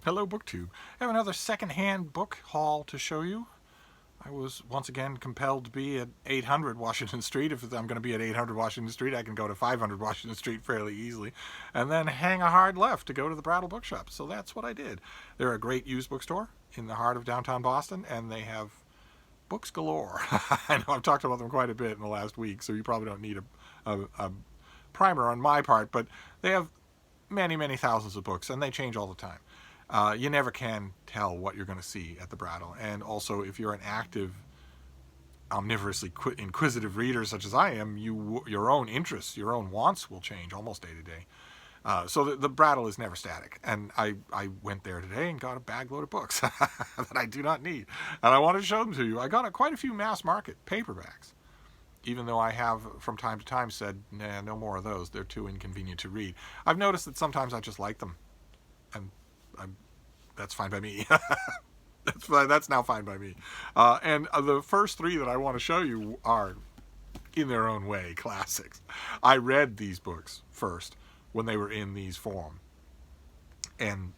Hello, BookTube. I have another second-hand book haul to show you. I was once again compelled to be at 800 Washington Street. If I'm going to be at 800 Washington Street, I can go to 500 Washington Street fairly easily, and then hang a hard left to go to the Brattle bookshop. So that's what I did. They're a great used bookstore in the heart of downtown Boston, and they have books galore. I know I've talked about them quite a bit in the last week, so you probably don't need a primer on my part, but they have many, many thousands of books, and they change all the time. You never can tell what you're going to see at the Brattle. And also, if you're an active, omnivorously inquisitive reader such as I am, your own interests, your own wants will change almost day to day. So the Brattle is never static. And I went there today and got a bag load of books that I do not need. And I wanted to show them to you. I got quite a few mass market paperbacks, even though I have from time to time said, nah, no more of those. They're too inconvenient to read. I've noticed that sometimes I just like them. And that's fine by me. That's now fine by me. And the first three that I want to show you are, in their own way, classics. I read these books first when they were in these form, and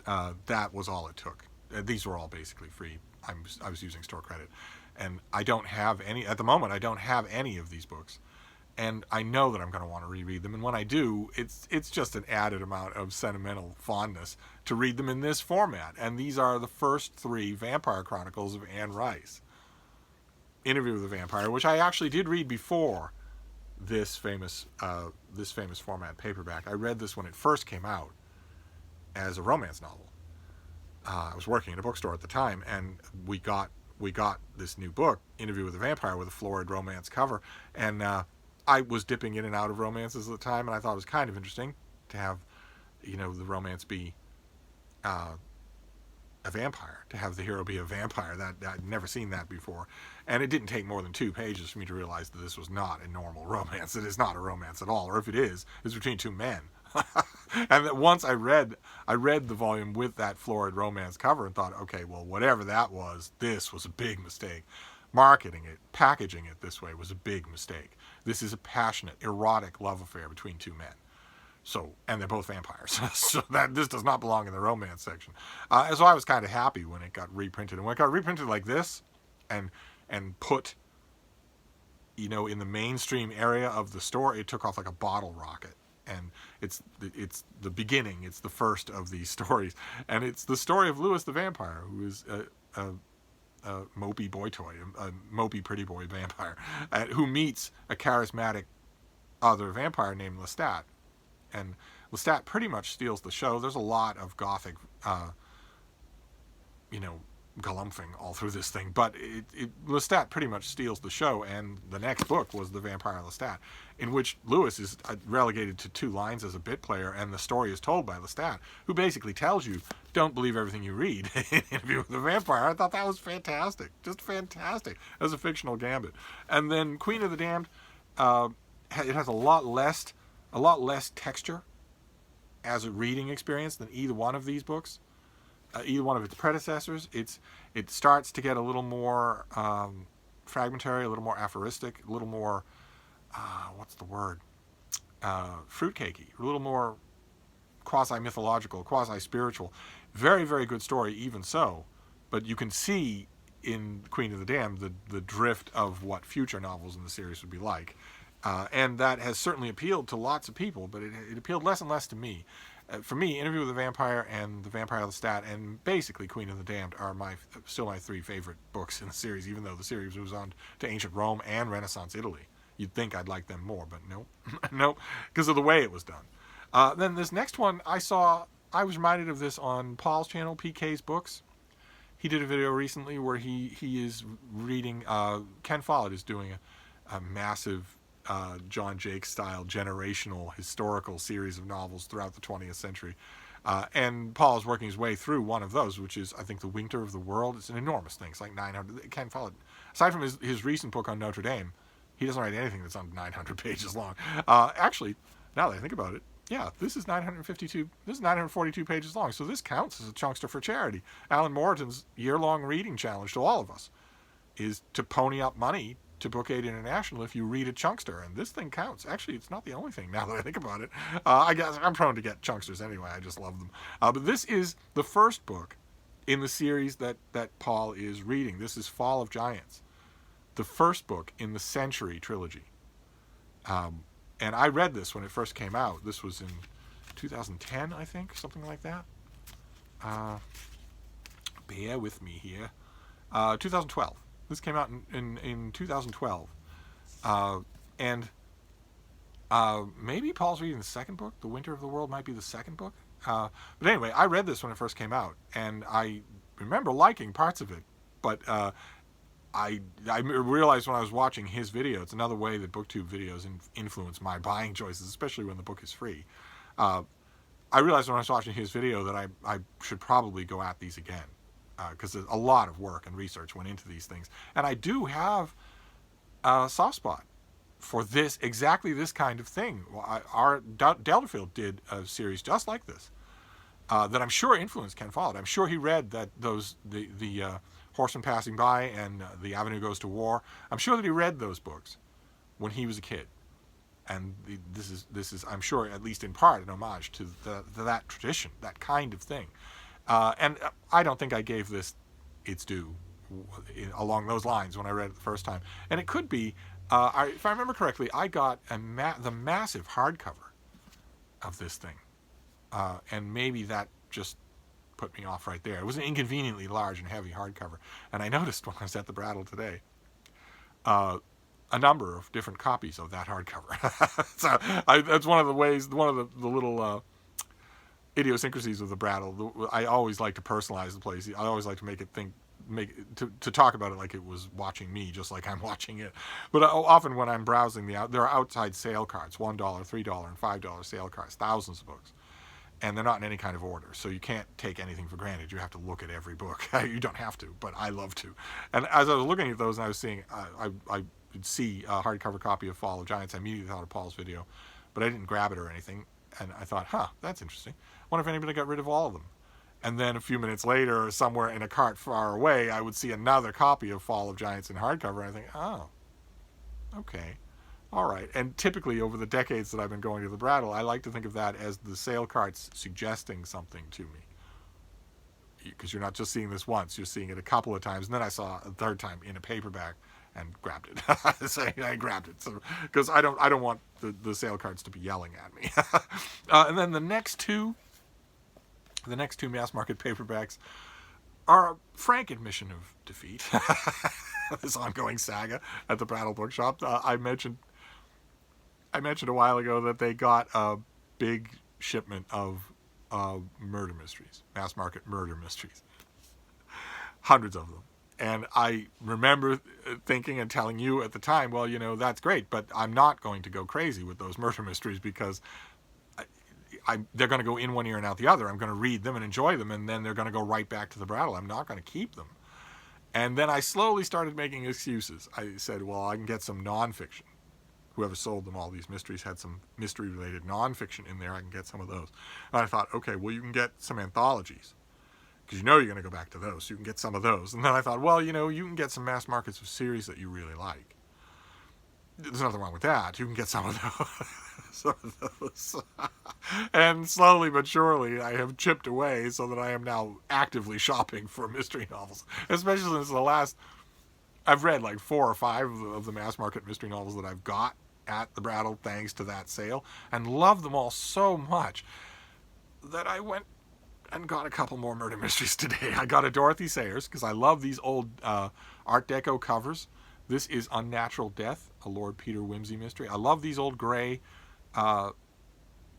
that was all it took. These were all basically free. I was using store credit, and I don't have any at the moment. I don't have any of these books. And I know that I'm going to want to reread them. And when I do, it's just an added amount of sentimental fondness to read them in this format. And these are the first three Vampire Chronicles of Anne Rice. Interview with the Vampire, which I actually did read before this famous format paperback. I read this when it first came out as a romance novel. I was working in a bookstore at the time, and we got this new book, Interview with the Vampire, with a florid romance cover. And I was dipping in and out of romances at the time, and I thought it was kind of interesting to have, the romance be a vampire, to have the hero be a vampire. That I'd never seen that before. And it didn't take more than 2 pages for me to realize that this was not a normal romance. It is not a romance at all, or if it is, it's between two men. And that once I read the volume with that florid romance cover and thought, okay, well, whatever that was, this was a big mistake. Marketing it, packaging it this way was a big mistake. This is a passionate, erotic love affair between two men. So, and they're both vampires. So this does not belong in the romance section. So I was kind of happy when it got reprinted. And when it got reprinted like this, and put, in the mainstream area of the store, it took off like a bottle rocket. And it's the beginning. It's the first of these stories, and it's the story of Louis the Vampire, who is a mopey boy toy, a mopey pretty boy vampire, who meets a charismatic other vampire named Lestat. And Lestat pretty much steals the show. There's a lot of gothic, galumphing all through this thing, but Lestat pretty much steals the show, and the next book was The Vampire Lestat, in which Louis is relegated to 2 lines as a bit player, and the story is told by Lestat, who basically tells you, don't believe everything you read in Interview with the Vampire. I thought that was fantastic, just fantastic, as a fictional gambit. And then Queen of the Damned, it has a lot less texture as a reading experience than either one of these books. Either one of its predecessors. It starts to get a little more fragmentary, a little more aphoristic, a little more, fruitcakey, a little more quasi-mythological, quasi-spiritual. Very, very good story, even so. But you can see in Queen of the Damned the drift of what future novels in the series would be like. And that has certainly appealed to lots of people, but it appealed less and less to me. For me, Interview with the Vampire and The Vampire Lestat and basically Queen of the Damned are still my 3 favorite books in the series, even though the series moves on to ancient Rome and Renaissance Italy. You'd think I'd like them more, but nope. Nope, because of the way it was done. Then this next one I was reminded of this on Paul's channel, PK's Books. He did a video recently where he is reading, Ken Follett is doing a massive John Jakes style generational historical series of novels throughout the 20th century, and Paul is working his way through one of those, which is I think The Winter of the World. It's an enormous thing. It's like 900. Ken Follett, aside from his recent book on Notre Dame, he doesn't write anything that's on 900 pages long. Actually, now that I think about it, yeah, this is 952. This is 942 pages long. So this counts as a chunkster for charity. Alan Moreton's year-long reading challenge to all of us is to pony up money to Book 8 International if you read a chunkster, and this thing counts. Actually, it's not the only thing now that I think about it. I guess I'm prone to get chunksters anyway. I just love them. But this is the first book in the series that Paul is reading. This is Fall of Giants, the first book in the Century trilogy. And I read this when it first came out. This was in 2010, I think, something like that. Bear with me here. 2012. This came out in 2012. And maybe Paul's reading the second book. The Winter of the World might be the second book. But anyway, I read this when it first came out, and I remember liking parts of it. But I realized when I was watching his video, it's another way that BookTube videos influence my buying choices, especially when the book is free. I realized when I was watching his video that I should probably go at these again, because a lot of work and research went into these things. And I do have a soft spot for this, exactly this kind of thing. Our Delderfield did a series just like this, that I'm sure influenced Ken Follett. I'm sure he read that the Horseman Passing By and The Avenue Goes to War. I'm sure that he read those books when he was a kid. And this is, I'm sure, at least in part, an homage to that tradition, that kind of thing. And I don't think I gave this its due along those lines when I read it the first time. And it could be, if I remember correctly, I got the massive hardcover of this thing. And maybe that just put me off right there. It was an inconveniently large and heavy hardcover. And I noticed when I was at the Brattle today, a number of different copies of that hardcover. So that's one of the ways, one of the little idiosyncrasies of the Brattle. I always like to personalize the place. I always like to make it to talk about it like it was watching me, just like I'm watching it. But often when I'm browsing there are outside sale cards, $1, $3, and $5 sale cards, thousands of books. And they're not in any kind of order, so you can't take anything for granted. You have to look at every book. You don't have to, but I love to. And as I was looking at those and I was seeing, I would see a hardcover copy of Fall of Giants. I immediately thought of Paul's video, but I didn't grab it or anything. And I thought, that's interesting. I wonder if anybody got rid of all of them. And then a few minutes later, somewhere in a cart far away, I would see another copy of Fall of Giants in hardcover, and I think, okay. All right. And typically over the decades that I've been going to the Brattle, I like to think of that as the sale carts suggesting something to me. Because you're not just seeing this once, you're seeing it a couple of times. And then I saw a third time in a paperback and grabbed it. So I grabbed it. So, because I don't want the sale carts to be yelling at me. And then the next two mass market paperbacks are a frank admission of defeat. This ongoing saga at the Brattle Bookshop. I mentioned a while ago that they got a big shipment of murder mysteries, mass market murder mysteries. Hundreds of them. And I remember thinking and telling you at the time, well, that's great, but I'm not going to go crazy with those murder mysteries because they're going to go in one ear and out the other. I'm going to read them and enjoy them, and then they're going to go right back to the Brattle. I'm not going to keep them. And then I slowly started making excuses. I said, well, I can get some nonfiction. Whoever sold them all these mysteries had some mystery-related nonfiction in there. I can get some of those. And I thought, okay, well, you can get some anthologies because you're going to go back to those. So you can get some of those. And then I thought, well, you can get some mass markets of series that you really like. There's nothing wrong with that. You can get some of those. And slowly but surely, I have chipped away so that I am now actively shopping for mystery novels. Especially since I've read like 4 or 5 of the mass market mystery novels that I've got at the Brattle thanks to that sale, and love them all so much that I went and got a couple more murder mysteries today. I got a Dorothy Sayers because I love these old Art Deco covers. This is Unnatural Death, a Lord Peter Wimsey mystery. I love these old gray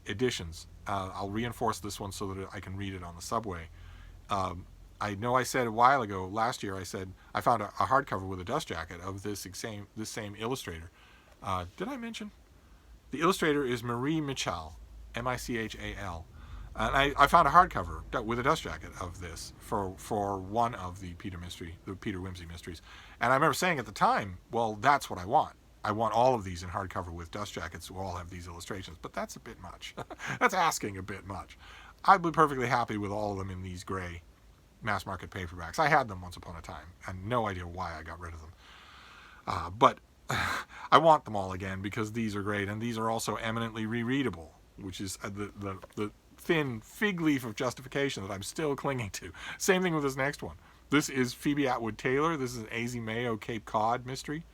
editions. I'll reinforce this one so that I can read it on the subway. I know I said a while ago, last year, I said I found a hardcover with a dust jacket of this same illustrator. Did I mention? The illustrator is Marie Michal, Michal. And I found a hardcover with a dust jacket of this for one of the Peter Wimsey mysteries. And I remember saying at the time, well, that's what I want. I want all of these in hardcover with dust jackets who all have these illustrations. But that's a bit much. That's asking a bit much. I'd be perfectly happy with all of them in these gray mass market paperbacks. I had them once upon a time, and no idea why I got rid of them. But I want them all again because these are great, and these are also eminently rereadable, which is the thin fig leaf of justification that I'm still clinging to. Same thing with this next one. This is Phoebe Atwood Taylor. This is an A.Z. Mayo Cape Cod mystery.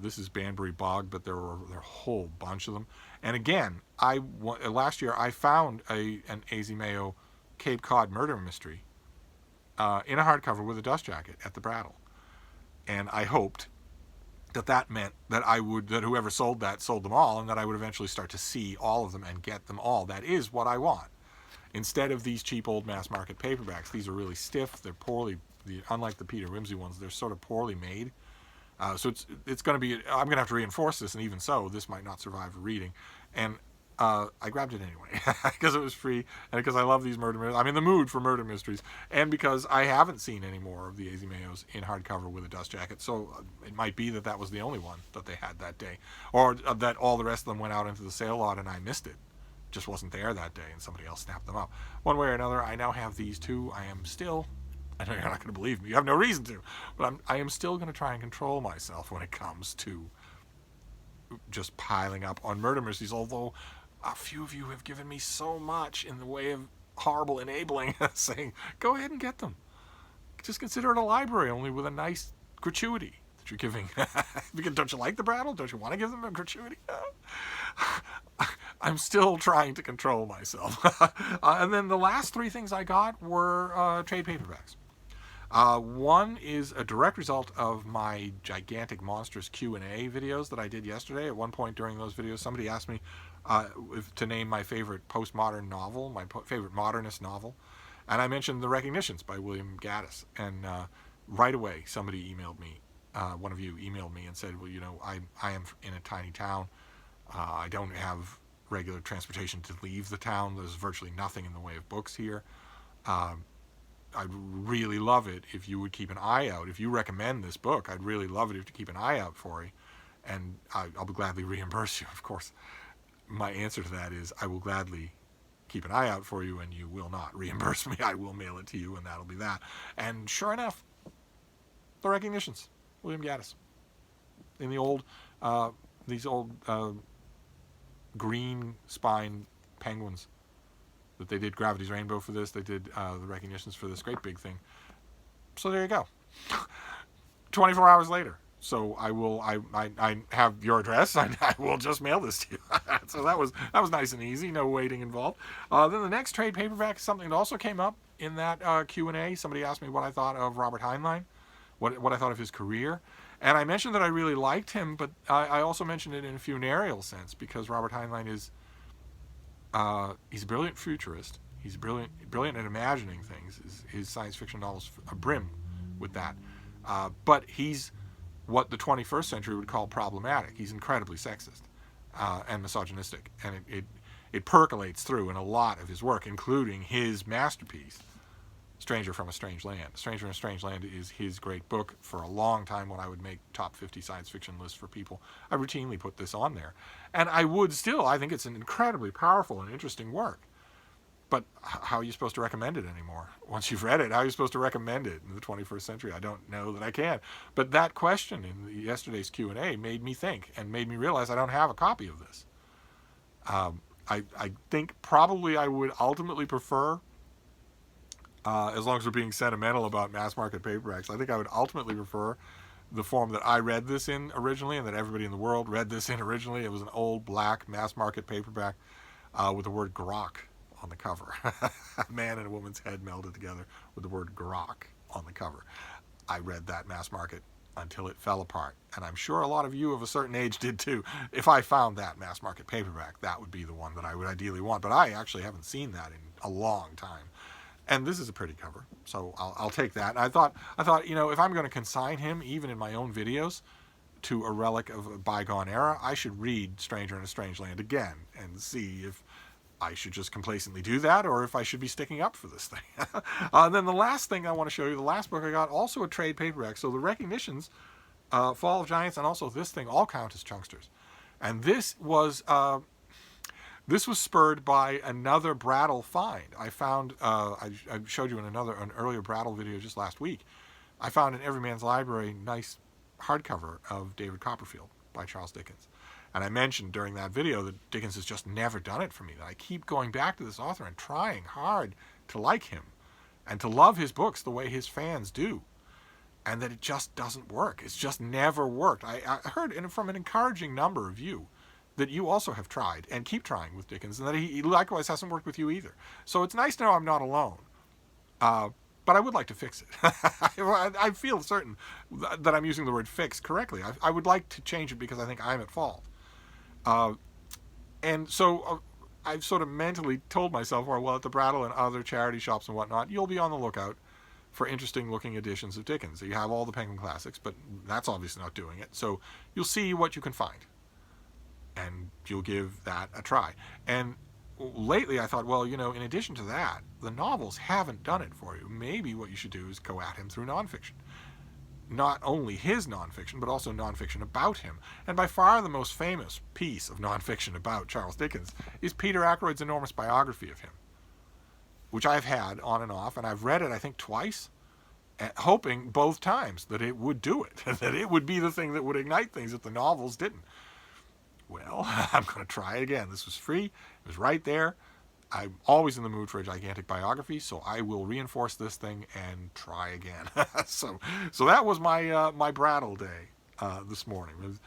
This is Banbury Bog, but there are a whole bunch of them. And again, last year I found an A.Z. Mayo Cape Cod murder mystery in a hardcover with a dust jacket at the Brattle, and I hoped that meant that that whoever sold them all, and that I would eventually start to see all of them and get them all. That is what I want. Instead of these cheap old mass market paperbacks, these are really stiff. They're unlike the Peter Wimsey ones, they're sort of poorly made. So it's going to be, I'm going to have to reinforce this, and even so, this might not survive a reading. And I grabbed it anyway because it was free, and because I love these murder mysteries. I'm in the mood for murder mysteries, and because I haven't seen any more of the A.Z. Mayos in hardcover with a dust jacket. So it might be that was the only one that they had that day, or that all the rest of them went out into the sale lot and I missed it. Just wasn't there that day, and somebody else snapped them up. One way or another, I now have these two. I know you're not going to believe me. You have no reason to, but I am still going to try and control myself when it comes to just piling up on murder mysteries, although a few of you have given me so much in the way of horrible enabling, saying, go ahead and get them. Just consider it a library, only with a nice gratuity that you're giving. Don't you like the Brattle? Don't you want to give them a gratuity? I'm still trying to control myself. And then the last three things I got were trade paperbacks. One is a direct result of my gigantic monstrous Q&A videos that I did yesterday. At one point during those videos, somebody asked me to name my favorite postmodern novel, my favorite modernist novel, and I mentioned The Recognitions by William Gaddis. And right away, somebody emailed me, one of you emailed me and said, well, I am in a tiny town. I don't have regular transportation to leave the town. There's virtually nothing in the way of books here. I'd really love it if you would keep an eye out. If you recommend this book, I'd really love it if you keep an eye out for it, and I'll gladly reimburse you, of course. My answer to that is I will gladly keep an eye out for you, and you will not reimburse me. I will mail it to you, and that'll be that. And sure enough, The Recognitions, William Gaddis. In these old green spine penguins that they did Gravity's Rainbow for this. They did The Recognitions for this great big thing. So there you go. 24 hours later. So I have your address. I will just mail this to you. So that was nice and easy. No waiting involved. Then the next trade paperback is something that also came up in that Q&A. Somebody asked me what I thought of Robert Heinlein, what I thought of his career. And I mentioned that I really liked him, but I also mentioned it in a funereal sense because Robert Heinlein is he's a brilliant futurist. He's brilliant at imagining things. His science fiction novels are brim with that. But he's what the 21st century would call problematic. He's incredibly sexist and misogynistic, and it percolates through in a lot of his work, including his masterpiece, Stranger from a Strange Land. Stranger from a Strange Land is his great book. For a long time when I would make top 50 science fiction lists for people, I routinely put this on there. And I think it's an incredibly powerful and interesting work. But how are you supposed to recommend it anymore? Once you've read it, how are you supposed to recommend it in the 21st century? I don't know that I can. But that question in yesterday's Q&A made me think and made me realize I don't have a copy of this. I think probably I would ultimately prefer, as long as we're being sentimental about mass market paperbacks, I think I would ultimately prefer the form that I read this in originally and that everybody in the world read this in originally. It was an old black mass market paperback with the word grok on the cover. A man and a woman's head melded together with the word grok on the cover. I read that mass market until it fell apart, and I'm sure a lot of you of a certain age did too. If I found that mass market paperback, that would be the one that I would ideally want, but I actually haven't seen that in a long time. And this is a pretty cover, so I'll take that. And I thought, if I'm going to consign him, even in my own videos, to a relic of a bygone era, I should read Stranger in a Strange Land again and see if I should just complacently do that or if I should be sticking up for this thing. Then the last thing I want to show you, the last book I got, also a trade paperback. So The Recognitions, Fall of Giants, and also this thing all count as chunksters. And this was spurred by another Brattle find. I found, I showed you in an earlier Brattle video just last week, I found in Everyman's Library nice hardcover of David Copperfield by Charles Dickens. And I mentioned during that video that Dickens has just never done it for me, that I keep going back to this author and trying hard to like him and to love his books the way his fans do, and that it just doesn't work. It's just never worked. I heard from an encouraging number of you that you also have tried and keep trying with Dickens, and that he likewise hasn't worked with you either. So it's nice to know I'm not alone. But I would like to fix it. I feel certain that I'm using the word fix correctly. I would like to change it because I think I'm at fault. And so I've sort of mentally told myself, well, at the Brattle and other charity shops and whatnot, you'll be on the lookout for interesting-looking editions of Dickens. You have all the Penguin Classics, but that's obviously not doing it. So you'll see what you can find, and you'll give that a try. And lately I thought, well, in addition to that, the novels haven't done it for you. Maybe what you should do is go at him through nonfiction. Not only his nonfiction, but also nonfiction about him. And by far the most famous piece of nonfiction about Charles Dickens is Peter Ackroyd's enormous biography of him, which I've had on and off, and I've read it, I think, twice, hoping both times that it would do it, that it would be the thing that would ignite things that the novels didn't. Well, I'm going to try again. This was free. It was right there. I'm always in the mood for a gigantic biography, so I will reinforce this thing and try again. So that was my Brattle day this morning. It was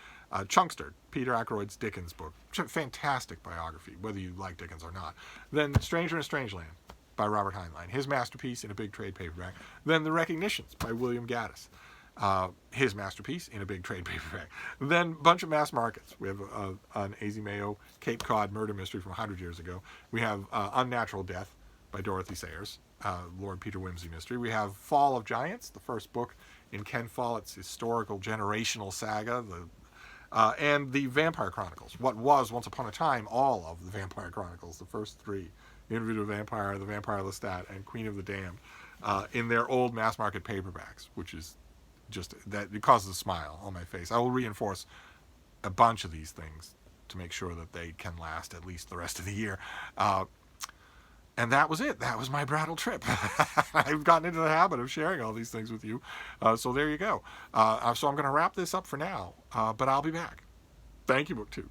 Chunkster, Peter Ackroyd's Dickens book. Fantastic biography, whether you like Dickens or not. Then Stranger in a Strange Land by Robert Heinlein, his masterpiece in a big trade paperback. Then The Recognitions by William Gaddis, his masterpiece in a big trade paperback. Then a bunch of mass markets. We have an A.Z. Mayo Cape Cod murder mystery from 100 years ago. We have Unnatural Death by Dorothy Sayers, Lord Peter Wimsey mystery. We have Fall of Giants, the first book in Ken Follett's historical generational saga, and the Vampire Chronicles, what was once upon a time all of the Vampire Chronicles, the first three, Interview with a Vampire, The Vampire Lestat, and Queen of the Damned, in their old mass market paperbacks, which is just that it causes a smile on my face. I will reinforce a bunch of these things to make sure that they can last at least the rest of the year. And that was it. That was my Brattle trip. I've gotten into the habit of sharing all these things with you. So there you go. So I'm going to wrap this up for now, but I'll be back. Thank you, BookTube.